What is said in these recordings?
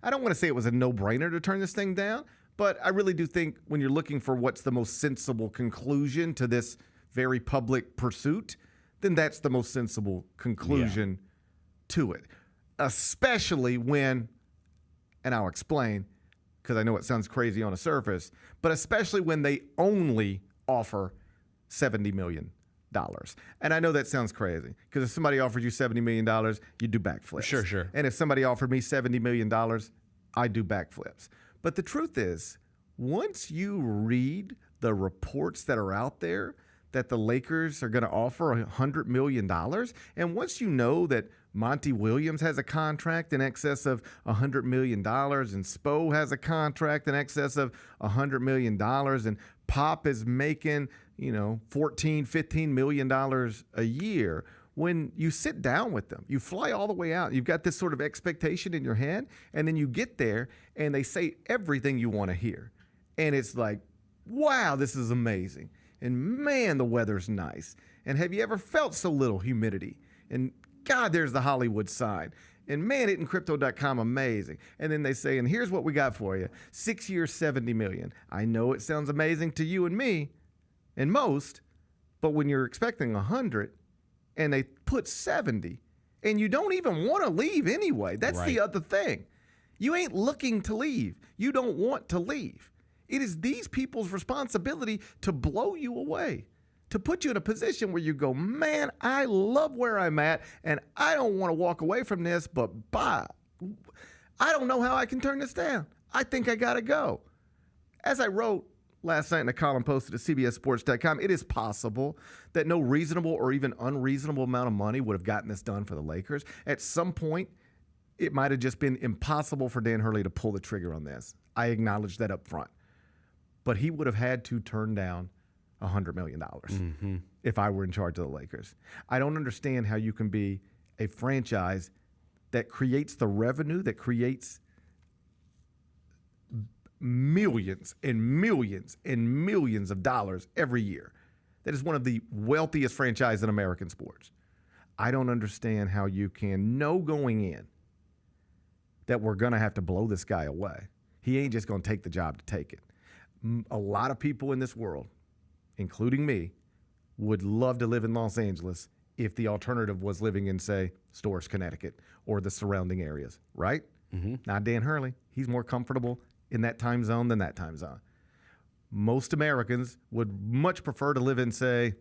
I don't want to say it was a no-brainer to turn this thing down, but I really do think when you're looking for what's the most sensible conclusion to this very public pursuit, then that's the most sensible conclusion to it. Especially when, and I'll explain, because I know it sounds crazy on the surface, but especially when they only offer $70 million. And I know that sounds crazy, because if somebody offered you $70 million, you do backflips. Sure. And if somebody offered me $70 million, I do backflips. But the truth is, once you read the reports that are out there that the Lakers are going to offer $100 million, and once you know that Monty Williams has a contract in excess of $100 million, and Spo has a contract in excess of $100 million, and Pop is making, $14, $15 million a year, when you sit down with them, you fly all the way out, you've got this sort of expectation in your head, and then you get there, and they say everything you want to hear. And it's like, wow, this is amazing. And man, the weather's nice. And have you ever felt so little humidity? And God, there's the Hollywood sign. And man, it in crypto.com, amazing. And then they say, and here's what we got for you. 6 years, $70 million. I know it sounds amazing to you and me and most, but when you're expecting 100 and they put 70 and you don't even want to leave anyway, that's right. The other thing. You ain't looking to leave. You don't want to leave. It is these people's responsibility to blow you away, to put you in a position where you go, man, I love where I'm at, and I don't want to walk away from this, but I don't know how I can turn this down. I think I got to go. As I wrote last night in a column posted at CBSSports.com, it is possible that no reasonable or even unreasonable amount of money would have gotten this done for the Lakers. At some point, it might have just been impossible for Dan Hurley to pull the trigger on this. I acknowledge that up front. But he would have had to turn down $100 million if I were in charge of the Lakers. I don't understand how you can be a franchise that creates the revenue, that creates millions and millions and millions of dollars every year. That is one of the wealthiest franchises in American sports. I don't understand how you can know going in that we're going to have to blow this guy away. He ain't just going to take the job to take it. A lot of people in this world, including me, would love to live in Los Angeles if the alternative was living in, say, Storrs, Connecticut, or the surrounding areas, right? Now, Dan Hurley, he's more comfortable in that time zone than that time zone. Most Americans would much prefer to live in, say,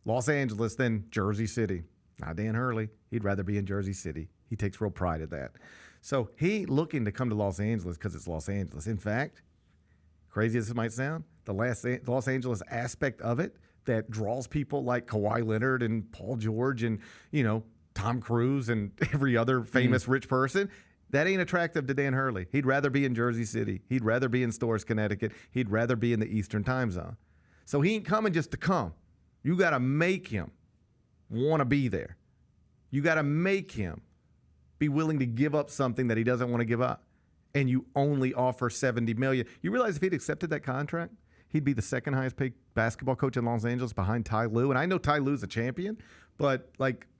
Los Angeles than Jersey City. Now, Dan Hurley, he'd rather be in Jersey City. He takes real pride in that. So he ain't looking to come to Los Angeles because it's Los Angeles. In fact, crazy as it might sound, the Los Angeles aspect of it that draws people like Kawhi Leonard and Paul George and, Tom Cruise and every other famous rich person, that ain't attractive to Dan Hurley. He'd rather be in Jersey City. He'd rather be in Storrs, Connecticut. He'd rather be in the Eastern time zone. So he ain't coming just to come. You got to make him want to be there. You got to make him be willing to give up something that he doesn't want to give up. And you only offer $70 million. You realize if he'd accepted that contract, he'd be the second highest paid basketball coach in Los Angeles behind Ty Lue. And I know Ty Lue's a champion, but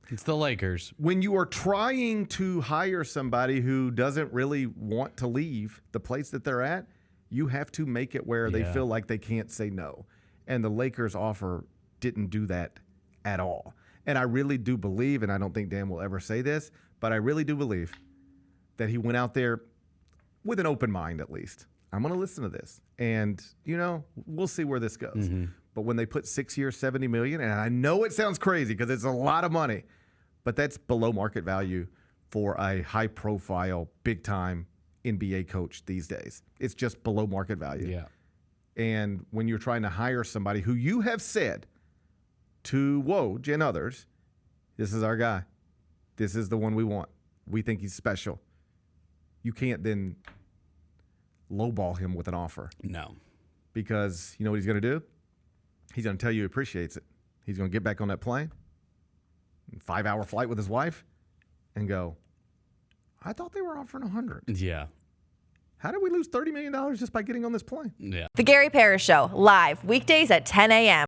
it's the Lakers. When you are trying to hire somebody who doesn't really want to leave the place that they're at, you have to make it where they feel like they can't say no. And the Lakers offer didn't do that at all. And I really do believe, and I don't think Dan will ever say this, but I really do believe that he went out there with an open mind, at least. I'm going to listen to this. And, we'll see where this goes. But when they put 6 years, $70 million, and I know it sounds crazy because it's a lot of money, but that's below market value for a high-profile, big-time NBA coach these days. It's just below market value. Yeah. And when you're trying to hire somebody who you have said to Woj and others, this is our guy. This is the one we want. We think he's special. You can't then lowball him with an offer. No. Because you know what he's going to do? He's going to tell you he appreciates it. He's going to get back on that plane, 5-hour flight with his wife, and go, I thought they were offering 100. Yeah. How did we lose $30 million just by getting on this plane? Yeah. The Gary Parrish Show, live weekdays at 10 a.m.